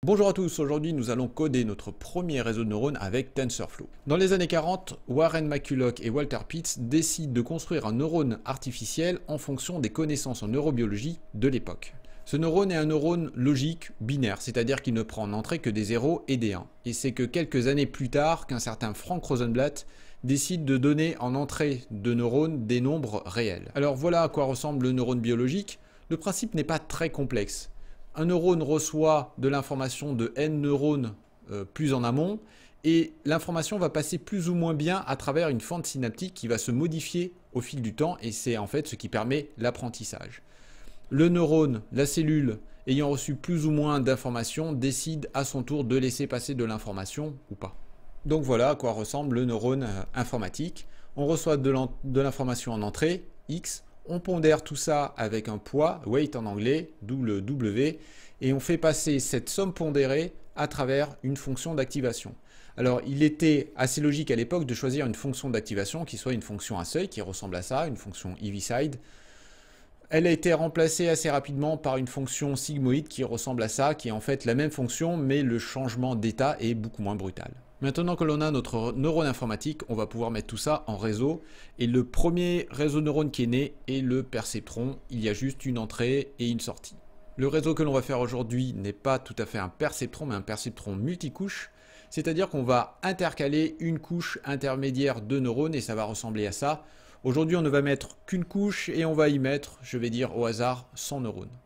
Bonjour à tous, aujourd'hui nous allons coder notre premier réseau de neurones avec TensorFlow. Dans les années 40, Warren McCulloch et Walter Pitts décident de construire un neurone artificiel en fonction des connaissances en neurobiologie de l'époque. Ce neurone est un neurone logique binaire, c'est-à-dire qu'il ne prend en entrée que des 0 et des 1. Et c'est que quelques années plus tard qu'un certain Frank Rosenblatt décide de donner en entrée de neurones des nombres réels. Alors voilà à quoi ressemble le neurone biologique. Le principe n'est pas très complexe. Un neurone reçoit de l'information de n neurones plus en amont et l'information va passer plus ou moins bien à travers une fente synaptique qui va se modifier au fil du temps et c'est en fait ce qui permet l'apprentissage. Le neurone, la cellule, ayant reçu plus ou moins d'informations, décide à son tour de laisser passer de l'information ou pas. Donc voilà à quoi ressemble le neurone informatique. On reçoit de l'information en entrée, x. On pondère tout ça avec un poids, weight en anglais, d'où le W, et on fait passer cette somme pondérée à travers une fonction d'activation. Alors, il était assez logique à l'époque de choisir une fonction d'activation qui soit une fonction à seuil, qui ressemble à ça, une fonction Heaviside. Elle a été remplacée assez rapidement par une fonction sigmoïde qui ressemble à ça, qui est en fait la même fonction, mais le changement d'état est beaucoup moins brutal. Maintenant que l'on a notre neurone informatique, on va pouvoir mettre tout ça en réseau. Et le premier réseau de neurones qui est né est le perceptron. Il y a juste une entrée et une sortie. Le réseau que l'on va faire aujourd'hui n'est pas tout à fait un perceptron, mais un perceptron multicouche. C'est-à-dire qu'on va intercaler une couche intermédiaire de neurones et ça va ressembler à ça. Aujourd'hui, on ne va mettre qu'une couche et on va y mettre, je vais dire au hasard, 100 neurones.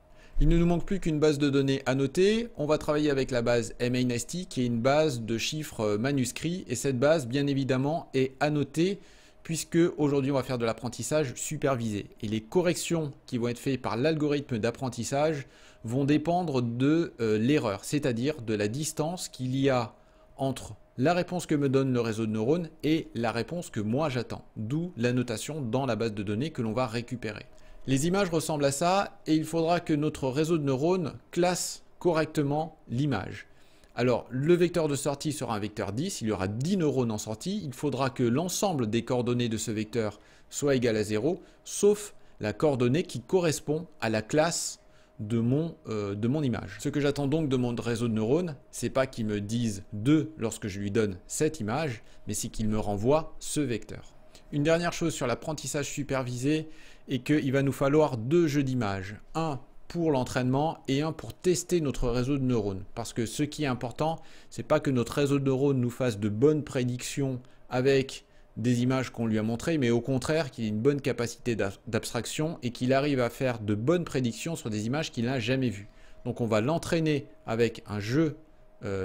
Il ne nous manque plus qu'une base de données annotée. On va travailler avec la base MNIST qui est une base de chiffres manuscrits et cette base bien évidemment est annotée puisque aujourd'hui on va faire de l'apprentissage supervisé et les corrections qui vont être faites par l'algorithme d'apprentissage vont dépendre de l'erreur, c'est-à-dire de la distance qu'il y a entre la réponse que me donne le réseau de neurones et la réponse que moi j'attends, d'où la notation dans la base de données que l'on va récupérer. Les images ressemblent à ça et il faudra que notre réseau de neurones classe correctement l'image. Alors le vecteur de sortie sera un vecteur 10, il y aura 10 neurones en sortie, il faudra que l'ensemble des coordonnées de ce vecteur soit égal à 0, sauf la coordonnée qui correspond à la classe de mon image. Ce que j'attends donc de mon réseau de neurones, c'est pas qu'il me dise 2 lorsque je lui donne cette image, mais c'est qu'il me renvoie ce vecteur. Une dernière chose sur l'apprentissage supervisé est qu'il va nous falloir 2 jeux d'images. Un pour l'entraînement et un pour tester notre réseau de neurones. Parce que ce qui est important, c'est pas que notre réseau de neurones nous fasse de bonnes prédictions avec des images qu'on lui a montrées, mais au contraire qu'il ait une bonne capacité d'abstraction et qu'il arrive à faire de bonnes prédictions sur des images qu'il n'a jamais vues. Donc on va l'entraîner avec un jeu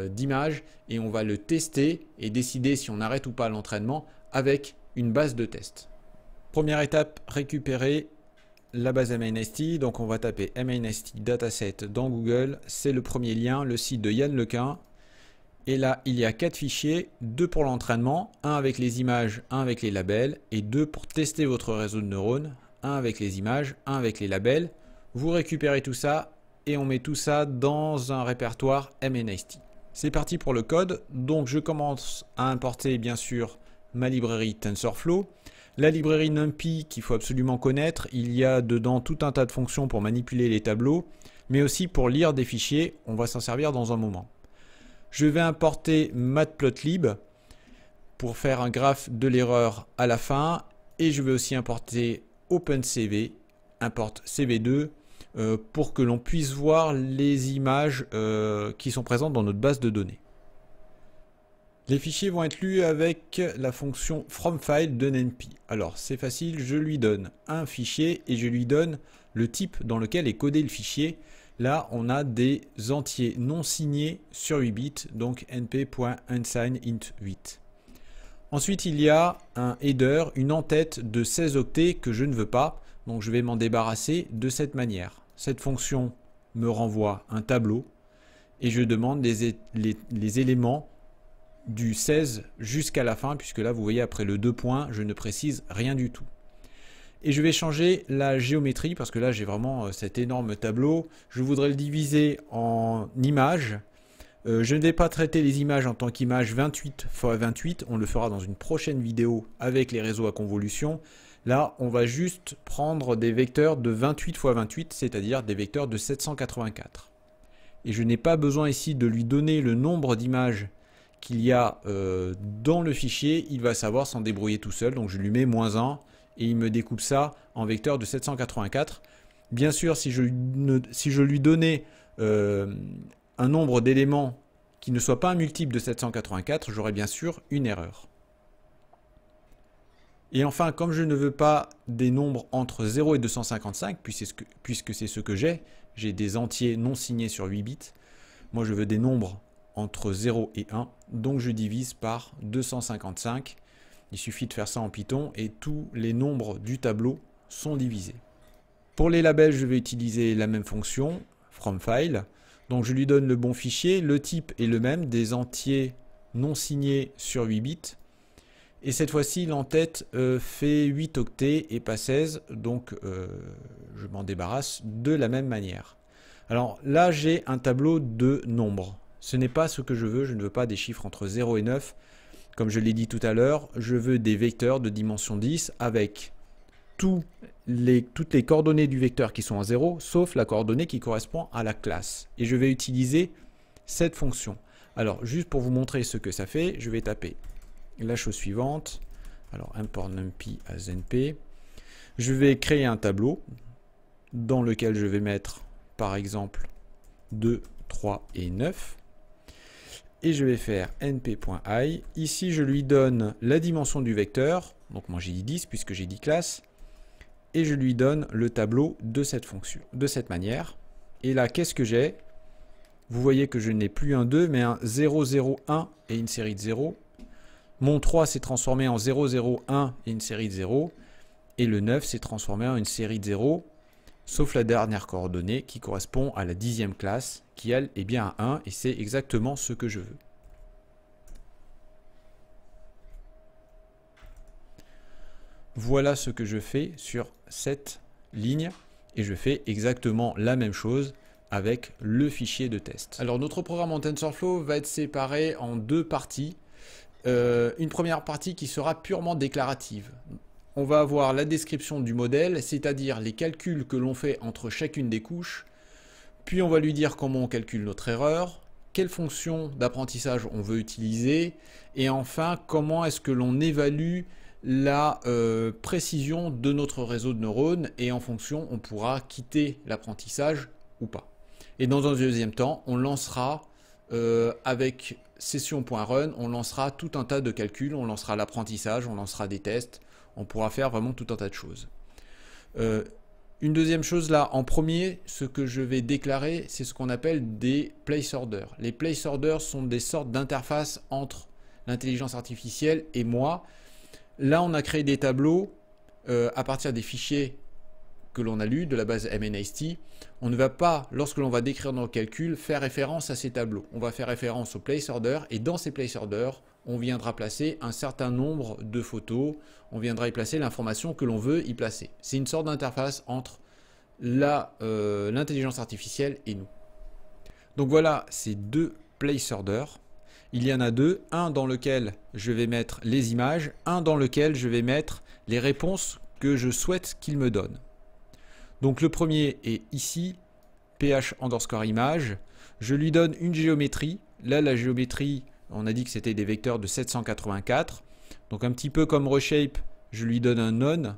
d'images et on va le tester et décider si on arrête ou pas l'entraînement avec une base de test. Première étape, récupérer la base MNIST. Donc on va taper MNIST Dataset dans Google. C'est le premier lien, le site de Yann Lequin. Et là, il y a 4 fichiers, 2 pour l'entraînement, 1 avec les images, 1 avec les labels, et 2 pour tester votre réseau de neurones, 1 avec les images, 1 avec les labels. Vous récupérez tout ça et on met tout ça dans un répertoire MNIST. C'est parti pour le code. Donc je commence à importer bien sûr ma librairie TensorFlow. La librairie NumPy qu'il faut absolument connaître, il y a dedans tout un tas de fonctions pour manipuler les tableaux, mais aussi pour lire des fichiers, on va s'en servir dans un moment. Je vais importer Matplotlib pour faire un graphe de l'erreur à la fin, et je vais aussi importer OpenCV, importe CV2, pour que l'on puisse voir les images qui sont présentes dans notre base de données. Les fichiers vont être lus avec la fonction FromFile de NumPy. Alors c'est facile, je lui donne un fichier et je lui donne le type dans lequel est codé le fichier. Là on a des entiers non signés sur 8 bits, donc np.unsignedInt8. Ensuite il y a un header, une en-tête de 16 octets que je ne veux pas, donc je vais m'en débarrasser de cette manière. Cette fonction me renvoie un tableau et je demande les éléments du 16 jusqu'à la fin, puisque là vous voyez après le 2 points, je ne précise rien du tout. Et je vais changer la géométrie parce que là j'ai vraiment cet énorme tableau. Je voudrais le diviser en images. Je ne vais pas traiter les images en tant qu'image 28 x 28, on le fera dans une prochaine vidéo avec les réseaux à convolution. Là on va juste prendre des vecteurs de 28 x 28, c'est-à-dire des vecteurs de 784. et je n'ai pas besoin ici de lui donner le nombre d'images qu'il y a dans le fichier, il va savoir s'en débrouiller tout seul. Donc je lui mets -1 et il me découpe ça en vecteur de 784. Bien sûr, si je lui donnais un nombre d'éléments qui ne soit pas un multiple de 784, j'aurais bien sûr une erreur. Et enfin, comme je ne veux pas des nombres entre 0 et 255, puisque c'est ce que j'ai des entiers non signés sur 8 bits, moi je veux des nombres entre 0 et 1, donc je divise par 255. Il suffit de faire ça en Python et tous les nombres du tableau sont divisés. Pour les labels, je vais utiliser la même fonction, fromFile. Donc je lui donne le bon fichier, le type est le même, des entiers non signés sur 8 bits. Et cette fois-ci, l'entête fait 8 octets et pas 16, donc je m'en débarrasse de la même manière. Alors là, j'ai un tableau de nombres. Ce n'est pas ce que je veux ne veux pas des chiffres entre 0 et 9. Comme je l'ai dit tout à l'heure, je veux des vecteurs de dimension 10 avec toutes les coordonnées du vecteur qui sont à 0, sauf la coordonnée qui correspond à la classe. Et je vais utiliser cette fonction. Alors, juste pour vous montrer ce que ça fait, je vais taper la chose suivante. Alors, import numpy as np. Je vais créer un tableau dans lequel je vais mettre, par exemple, 2, 3 et 9. Et je vais faire np.i. Ici, je lui donne la dimension du vecteur. Donc, moi, j'ai dit 10 puisque j'ai dit classe. Et je lui donne le tableau de cette fonction, de cette manière. Et là, qu'est-ce que j'ai? Vous voyez que je n'ai plus un 2, mais un 0, 0, 1 et une série de 0. Mon 3 s'est transformé en 0, 0, 1 et une série de 0. Et le 9 s'est transformé en une série de 0, sauf la dernière coordonnée qui correspond à la 10e classe, qui elle est bien à 1, et c'est exactement ce que je veux. Voilà ce que je fais sur cette ligne, et je fais exactement la même chose avec le fichier de test. Alors notre programme en TensorFlow va être séparé en deux parties. Une première partie qui sera purement déclarative. On va avoir la description du modèle, c'est-à-dire les calculs que l'on fait entre chacune des couches, puis on va lui dire comment on calcule notre erreur, quelle fonction d'apprentissage on veut utiliser, et enfin comment est-ce que l'on évalue la précision de notre réseau de neurones, et en fonction on pourra quitter l'apprentissage ou pas. Et dans un deuxième temps, on lancera avec session.run, on lancera tout un tas de calculs, on lancera l'apprentissage, on lancera des tests, on pourra faire vraiment tout un tas de choses. Une deuxième chose là, en premier, ce que je vais déclarer, c'est ce qu'on appelle des placeholders. Les placeholders sont des sortes d'interfaces entre l'intelligence artificielle et moi. Là, on a créé des tableaux à partir des fichiers que l'on a lus de la base MNIST. On ne va pas, lorsque l'on va décrire nos calculs, faire référence à ces tableaux. On va faire référence aux placeholders et dans ces placeholders, on viendra placer un certain nombre de photos, on viendra y placer l'information que l'on veut y placer. C'est une sorte d'interface entre l'intelligence artificielle et nous. Donc voilà ces deux placeholders. Il y en a deux, un dans lequel je vais mettre les images, un dans lequel je vais mettre les réponses que je souhaite qu'il me donne. Donc le premier est ici, ph_image. Je lui donne une géométrie. Là, la géométrie, on a dit que c'était des vecteurs de 784. Donc un petit peu comme reshape, je lui donne un none.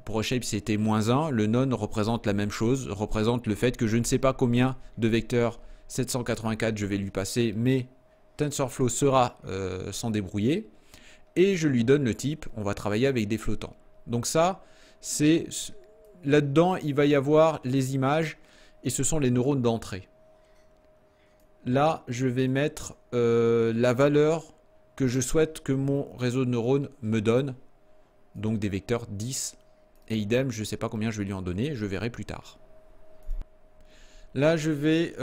Pour reshape, c'était -1. Le none représente la même chose, représente le fait que je ne sais pas combien de vecteurs 784 je vais lui passer, mais TensorFlow sera s'en débrouiller. Et je lui donne le type, on va travailler avec des flottants. Donc ça, c'est... Là-dedans, il va y avoir les images et ce sont les neurones d'entrée. Là, je vais mettre la valeur que je souhaite que mon réseau de neurones me donne. Donc des vecteurs 10. Et idem, je ne sais pas combien je vais lui en donner, je verrai plus tard. Là, je vais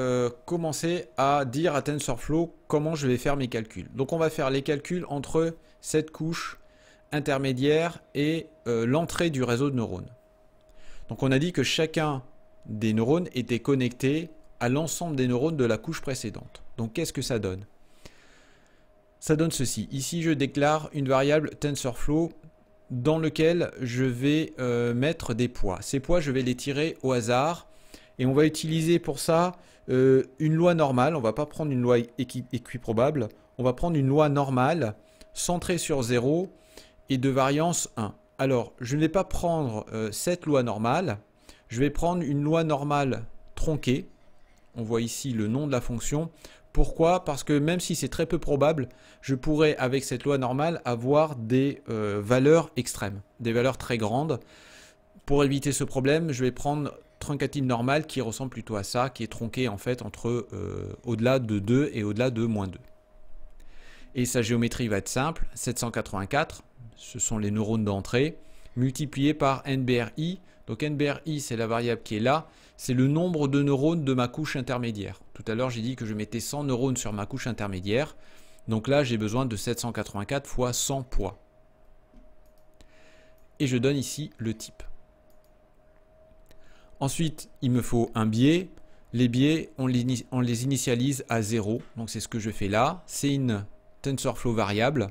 commencer à dire à TensorFlow comment je vais faire mes calculs. Donc on va faire les calculs entre cette couche intermédiaire et l'entrée du réseau de neurones. Donc on a dit que chacun des neurones était connecté à l'ensemble des neurones de la couche précédente. Donc qu'est-ce que ça donne? Ça donne ceci. Ici je déclare une variable TensorFlow dans lequel je vais mettre des poids. Ces poids je vais les tirer au hasard Et on va utiliser pour ça une loi normale. On ne va pas prendre une loi équiprobable. On va prendre une loi normale centrée sur 0 et de variance 1. Alors, je ne vais pas prendre cette loi normale. Je vais prendre une loi normale tronquée. On voit ici le nom de la fonction. Pourquoi? Parce que même si c'est très peu probable, je pourrais avec cette loi normale avoir des valeurs extrêmes, des valeurs très grandes. Pour éviter ce problème, je vais prendre truncative normale qui ressemble plutôt à ça, qui est tronquée en fait entre au-delà de 2 et au-delà de moins 2. Et sa géométrie va être simple, 784, ce sont les neurones d'entrée, multiplié par NBRI. Donc NBRI, c'est la variable qui est là, c'est le nombre de neurones de ma couche intermédiaire. Tout à l'heure, j'ai dit que je mettais 100 neurones sur ma couche intermédiaire. Donc là, j'ai besoin de 784 fois 100 poids. Et je donne ici le type. Ensuite, il me faut un biais. Les biais, on les initialise à 0. Donc c'est ce que je fais là. C'est une TensorFlow variable.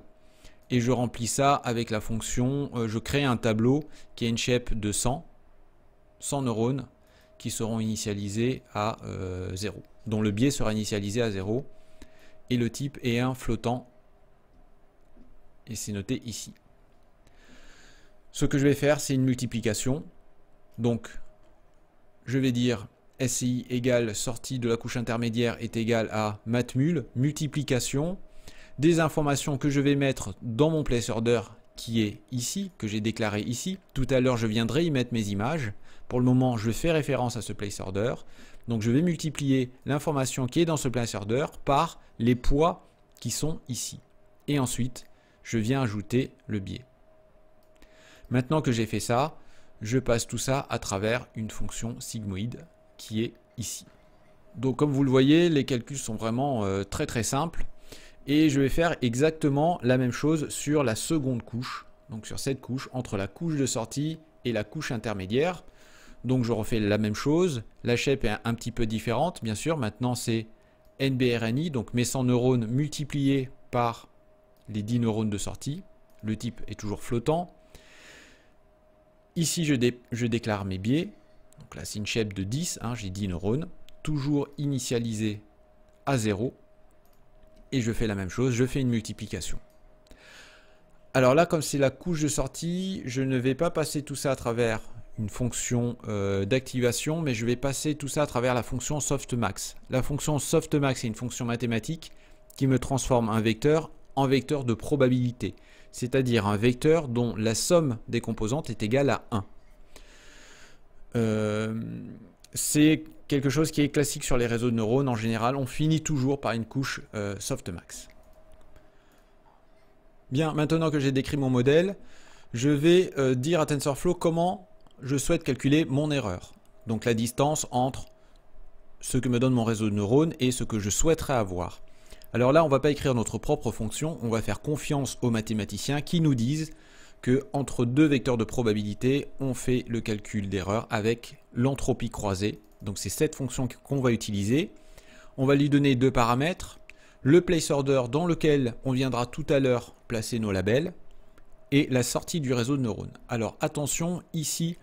Et je remplis ça avec la fonction, je crée un tableau qui a une shape de 100 neurones qui seront initialisés à 0, dont le biais sera initialisé à 0, et le type est un flottant, et c'est noté ici. Ce que je vais faire, c'est une multiplication, donc je vais dire SCI égale sortie de la couche intermédiaire est égal à matmul, multiplication, des informations que je vais mettre dans mon placeholder qui est ici, que j'ai déclaré ici. Tout à l'heure, je viendrai y mettre mes images. Pour le moment, je fais référence à ce placeholder. Donc, je vais multiplier l'information qui est dans ce placeholder par les poids qui sont ici. Et ensuite, je viens ajouter le biais. Maintenant que j'ai fait ça, je passe tout ça à travers une fonction sigmoïde qui est ici. Donc, comme vous le voyez, les calculs sont vraiment très simples. Et je vais faire exactement la même chose sur la seconde couche, donc sur cette couche, entre la couche de sortie et la couche intermédiaire. Donc je refais la même chose, la shape est un petit peu différente, bien sûr, maintenant c'est NBRNI, donc mes 100 neurones multipliés par les 10 neurones de sortie, le type est toujours flottant. Ici je déclare mes biais, donc là c'est une shape de 10, j'ai 10 neurones, toujours initialisé à 0. Et je fais la même chose, je fais une multiplication. Alors là, comme c'est la couche de sortie, je ne vais pas passer tout ça à travers une fonction d'activation, mais je vais passer tout ça à travers la fonction softmax. La fonction softmax est une fonction mathématique qui me transforme un vecteur en vecteur de probabilité, c'est-à-dire un vecteur dont la somme des composantes est égale à 1. C'est quelque chose qui est classique sur les réseaux de neurones. En général, on finit toujours par une couche softmax. Bien, maintenant que j'ai décrit mon modèle, je vais dire à TensorFlow comment je souhaite calculer mon erreur. Donc la distance entre ce que me donne mon réseau de neurones et ce que je souhaiterais avoir. Alors là, on ne va pas écrire notre propre fonction, on va faire confiance aux mathématiciens qui nous disent que entre deux vecteurs de probabilité, on fait le calcul d'erreur avec l'entropie croisée. Donc c'est cette fonction qu'on va utiliser. On va lui donner deux paramètres, le placeholder dans lequel on viendra tout à l'heure placer nos labels et la sortie du réseau de neurones. Alors attention, ici,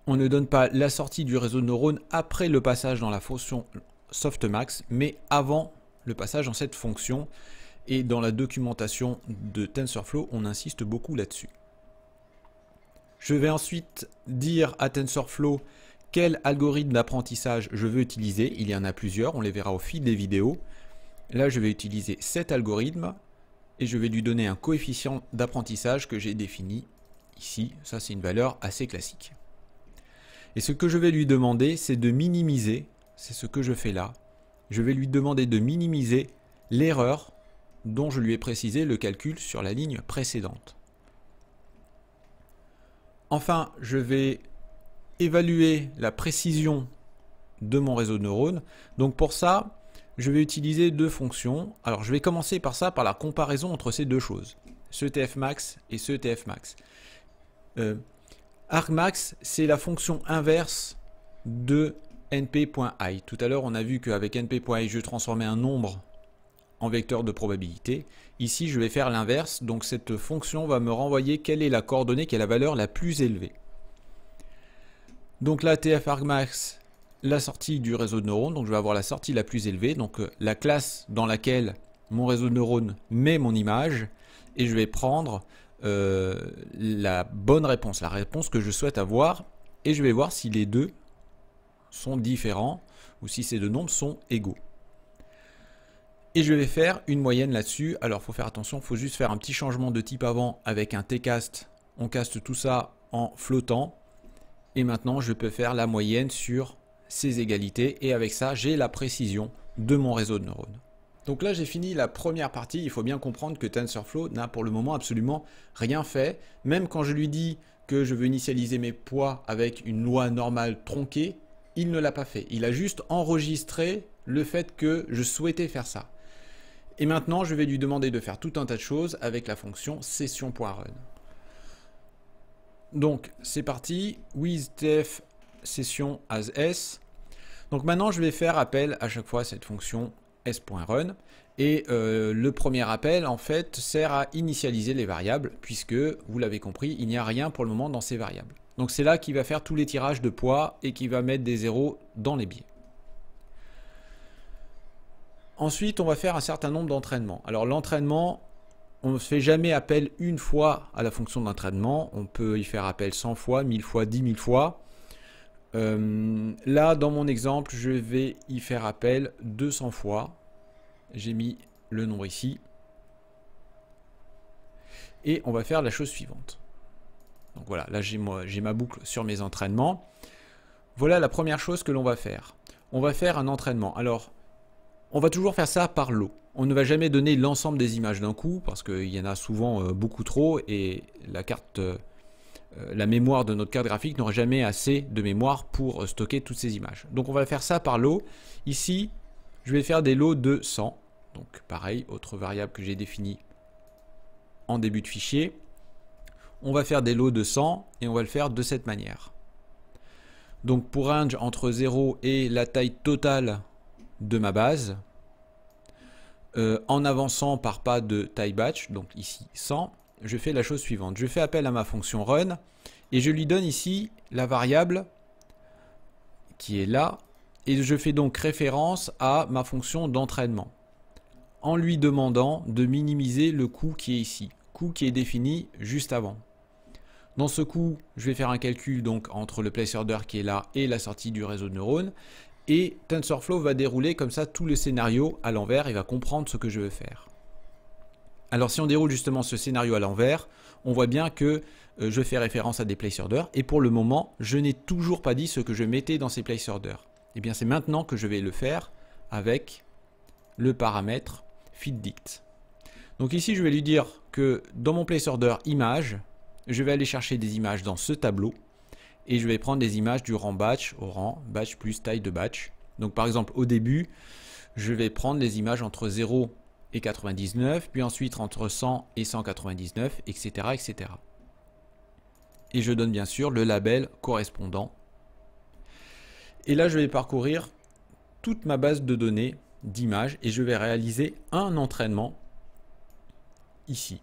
on ne donne pas la sortie du réseau de neurones après le passage dans la fonction softmax, mais avant le passage dans cette fonction. Et dans la documentation de TensorFlow, on insiste beaucoup là-dessus. Je vais ensuite dire à TensorFlow quel algorithme d'apprentissage je veux utiliser. Il y en a plusieurs, on les verra au fil des vidéos. Là, je vais utiliser cet algorithme et je vais lui donner un coefficient d'apprentissage que j'ai défini ici. Ça, c'est une valeur assez classique. Et ce que je vais lui demander, c'est de minimiser, c'est ce que je fais là. Je vais lui demander de minimiser l'erreur dont je lui ai précisé le calcul sur la ligne précédente. Enfin, je vais évaluer la précision de mon réseau de neurones. Donc pour ça, je vais utiliser deux fonctions. Alors je vais commencer par ça, par la comparaison entre ces deux choses, ce tfmax et ce tfmax. Argmax, c'est la fonction inverse de np.i. Tout à l'heure, on a vu qu'avec np.i, je transformais un nombre en vecteur de probabilité. Ici, je vais faire l'inverse. Donc cette fonction va me renvoyer quelle est la coordonnée qui est la valeur la plus élevée. Donc là, tf argmax, la sortie du réseau de neurones, donc je vais avoir la sortie la plus élevée, donc la classe dans laquelle mon réseau de neurones met mon image, et je vais prendre la bonne réponse, la réponse que je souhaite avoir, et je vais voir si les deux sont différents ou si ces deux nombres sont égaux. Et je vais faire une moyenne là-dessus. Alors il faut faire attention, il faut juste faire un petit changement de type avant avec un tcast. On caste tout ça en flottant. Et maintenant je peux faire la moyenne sur ces égalités. Et avec ça, j'ai la précision de mon réseau de neurones. Donc là j'ai fini la première partie. Il faut bien comprendre que TensorFlow n'a pour le moment absolument rien fait. Même quand je lui dis que je veux initialiser mes poids avec une loi normale tronquée, il ne l'a pas fait. Il a juste enregistré le fait que je souhaitais faire ça. Et maintenant, je vais lui demander de faire tout un tas de choses avec la fonction session.run. Donc, c'est parti. WithTF session as s. Donc maintenant, je vais faire appel à chaque fois à cette fonction s.run. Et le premier appel, en fait, sert à initialiser les variables, puisque, vous l'avez compris, il n'y a rien pour le moment dans ces variables. Donc c'est là qu'il va faire tous les tirages de poids et qu'il va mettre des zéros dans les biais. Ensuite, on va faire un certain nombre d'entraînements. Alors l'entraînement, on ne fait jamais appel une fois à la fonction d'entraînement. On peut y faire appel 100 fois, 1000 fois, 10 000 fois. Là, dans mon exemple, je vais y faire appel 200 fois. J'ai mis le nombre ici. Et on va faire la chose suivante. Donc voilà, là j'ai ma boucle sur mes entraînements. Voilà la première chose que l'on va faire. On va faire un entraînement. Alors, on va toujours faire ça par lot. On ne va jamais donner l'ensemble des images d'un coup parce qu'il y en a souvent beaucoup trop et la mémoire de notre carte graphique n'aura jamais assez de mémoire pour stocker toutes ces images. Donc on va faire ça par lot. Ici, je vais faire des lots de 100. Donc pareil, autre variable que j'ai définie en début de fichier. On va faire des lots de 100 et on va le faire de cette manière. Donc pour range entre 0 et la taille totale de ma base, en avançant par pas de taille batch, donc ici 100, je fais la chose suivante. Je fais appel à ma fonction run et je lui donne ici la variable qui est là et je fais donc référence à ma fonction d'entraînement en lui demandant de minimiser le coût qui est ici, coût qui est défini juste avant. Dans ce coup, je vais faire un calcul donc entre le placeholder qui est là et la sortie du réseau de neurones. Et TensorFlow va dérouler comme ça tout le scénario à l'envers et va comprendre ce que je veux faire. Alors si on déroule justement ce scénario à l'envers, on voit bien que je fais référence à des placeholders. Et pour le moment, je n'ai toujours pas dit ce que je mettais dans ces placeholders. Et bien c'est maintenant que je vais le faire avec le paramètre feedDict. Donc ici, je vais lui dire que dans mon placeholder image, je vais aller chercher des images dans ce tableau et je vais prendre des images du rang batch au rang batch plus taille de batch. Donc par exemple au début, je vais prendre des images entre 0 et 99, puis ensuite entre 100 et 199, etc. etc. Et je donne bien sûr le label correspondant. Et là, je vais parcourir toute ma base de données d'images et je vais réaliser un entraînement ici.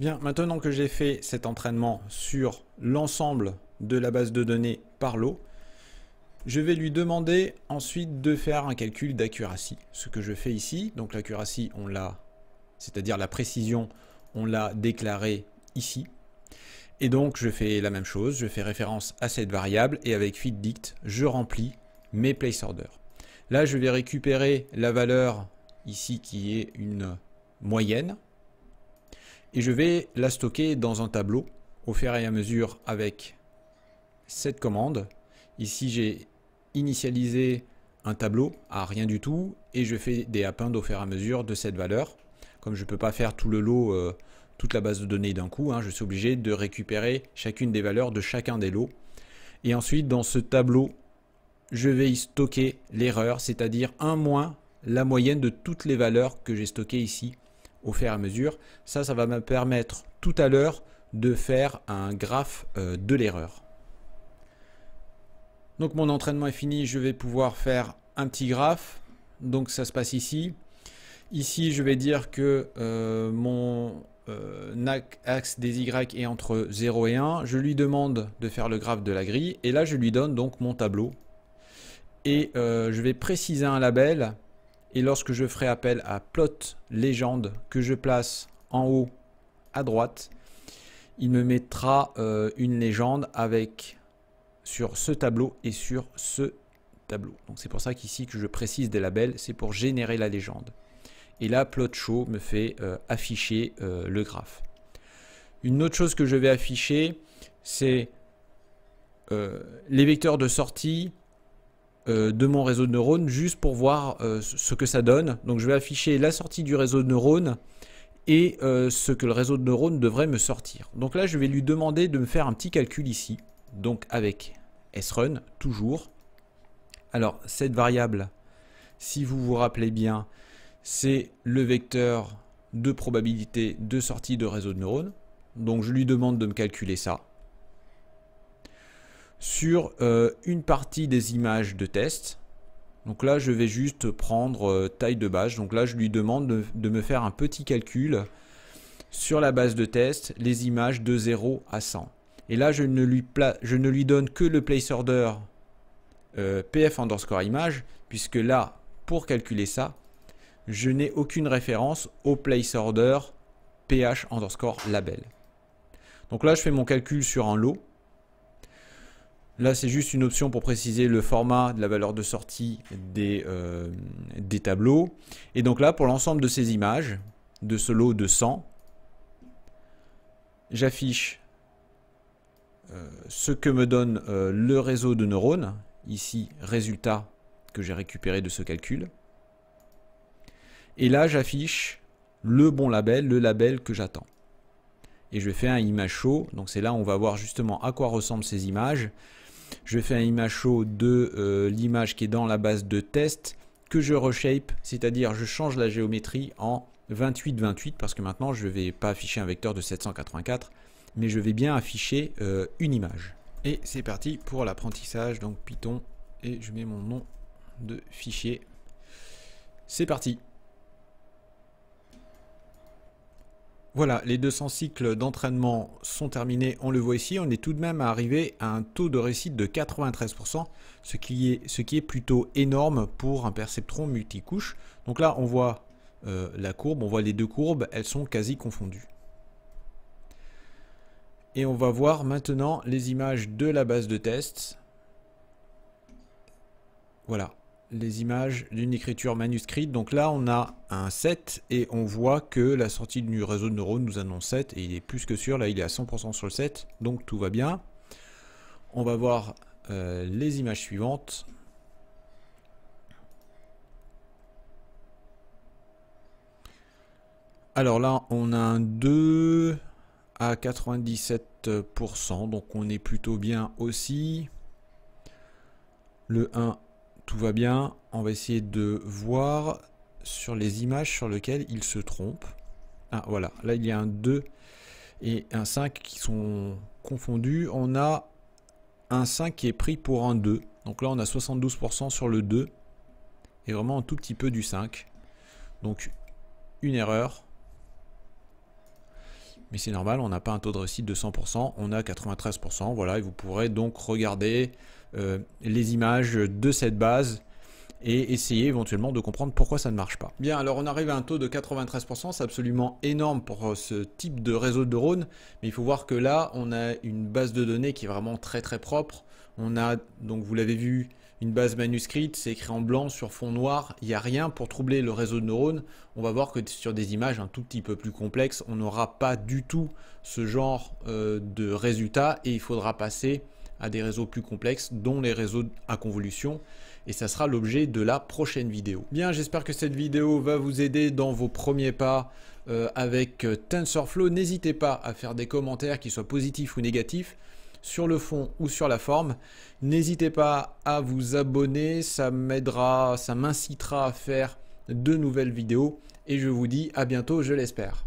Bien, maintenant que j'ai fait cet entraînement sur l'ensemble de la base de données par lot, je vais lui demander ensuite de faire un calcul d'accuracy. Ce que je fais ici, donc l'accuracy, on l'a, c'est-à-dire la précision, on l'a déclaré ici. Et donc je fais la même chose, je fais référence à cette variable et avec feedDict, je remplis mes placeholders. Là, je vais récupérer la valeur ici qui est une moyenne. Et je vais la stocker dans un tableau au fur et à mesure avec cette commande. Ici, j'ai initialisé un tableau à rien du tout et je fais des appends au fur et à mesure de cette valeur. Comme je ne peux pas faire tout le lot, toute la base de données d'un coup, je suis obligé de récupérer chacune des valeurs de chacun des lots. Et ensuite, dans ce tableau, je vais y stocker l'erreur, c'est-à-dire 1 moins la moyenne de toutes les valeurs que j'ai stockées ici. Au fur et à mesure, ça va me permettre tout à l'heure de faire un graphe de l'erreur. Donc mon entraînement est fini, je vais pouvoir faire un petit graphe. Donc ça se passe ici. Ici, je vais dire que mon axe des Y est entre 0 et 1. Je lui demande de faire le graphe de la grille et là, je lui donne donc mon tableau Et je vais préciser un label. Et lorsque je ferai appel à plot légende que je place en haut à droite, il me mettra une légende avec sur ce tableau et sur ce tableau. Donc c'est pour ça qu'ici que je précise des labels, c'est pour générer la légende. Et là, plot show me fait afficher le graphe. Une autre chose que je vais afficher, c'est les vecteurs de sortie de mon réseau de neurones, juste pour voir ce que ça donne. Donc je vais afficher la sortie du réseau de neurones et ce que le réseau de neurones devrait me sortir. Donc là, je vais lui demander de me faire un petit calcul ici, donc avec srun, toujours. Alors, cette variable, si vous vous rappelez bien, c'est le vecteur de probabilité de sortie de réseau de neurones. Donc je lui demande de me calculer ça sur une partie des images de test. Donc là, je vais juste prendre taille de base. Donc là, je lui demande de me faire un petit calcul sur la base de test, les images de 0 à 100. Et là, je ne lui donne que le placeholder pf underscore image, puisque là, pour calculer ça, je n'ai aucune référence au placeholder ph underscore label. Donc là, je fais mon calcul sur un lot. Là, c'est juste une option pour préciser le format de la valeur de sortie des tableaux. Et donc là, pour l'ensemble de ces images, de ce lot de 100, j'affiche ce que me donne le réseau de neurones. Ici, résultat que j'ai récupéré de ce calcul. Et là, j'affiche le bon label, le label que j'attends. Et je fais un image show. Donc c'est là où on va voir justement à quoi ressemblent ces images. Je fais un image show de l'image qui est dans la base de test que je reshape, c'est-à-dire je change la géométrie en 28-28 parce que maintenant je ne vais pas afficher un vecteur de 784, mais je vais bien afficher une image. Et c'est parti pour l'apprentissage, donc Python, et je mets mon nom de fichier. C'est parti. Voilà, les 200 cycles d'entraînement sont terminés, on le voit ici, on est tout de même arrivé à un taux de réussite de 93%, ce qui est plutôt énorme pour un perceptron multicouche. Donc là, on voit la courbe, on voit les deux courbes, elles sont quasi confondues. Et on va voir maintenant les images de la base de test. Voilà. Les images d'une écriture manuscrite. Donc là, on a un 7 et on voit que la sortie du réseau de neurones nous annonce 7 et il est plus que sûr. Là, il est à 100% sur le 7, donc tout va bien. On va voir les images suivantes. Alors là, on a un 2 à 97%, donc on est plutôt bien aussi. Le 1, tout va bien. On va essayer de voir sur les images sur lesquelles il se trompe. Ah voilà, là il y a un 2 et un 5 qui sont confondus. On a un 5 qui est pris pour un 2. Donc là on a 72% sur le 2 et vraiment un tout petit peu du 5. Donc une erreur. Mais c'est normal, on n'a pas un taux de réussite de 100%, on a 93%. Voilà, et vous pourrez donc regarder les images de cette base et essayer éventuellement de comprendre pourquoi ça ne marche pas. Bien, alors on arrive à un taux de 93%, c'est absolument énorme pour ce type de réseau de neurones, mais il faut voir que là, on a une base de données qui est vraiment très propre. On a, donc vous l'avez vu, une base manuscrite, c'est écrit en blanc sur fond noir, il n'y a rien pour troubler le réseau de neurones. On va voir que sur des images un tout petit peu plus complexes, on n'aura pas du tout ce genre de résultats et il faudra passer à des réseaux plus complexes, dont les réseaux à convolution. Et ça sera l'objet de la prochaine vidéo. Bien, j'espère que cette vidéo va vous aider dans vos premiers pas avec TensorFlow. N'hésitez pas à faire des commentaires, qu'ils soient positifs ou négatifs, sur le fond ou sur la forme. N'hésitez pas à vous abonner, ça m'aidera, ça m'incitera à faire de nouvelles vidéos. Et je vous dis à bientôt, je l'espère.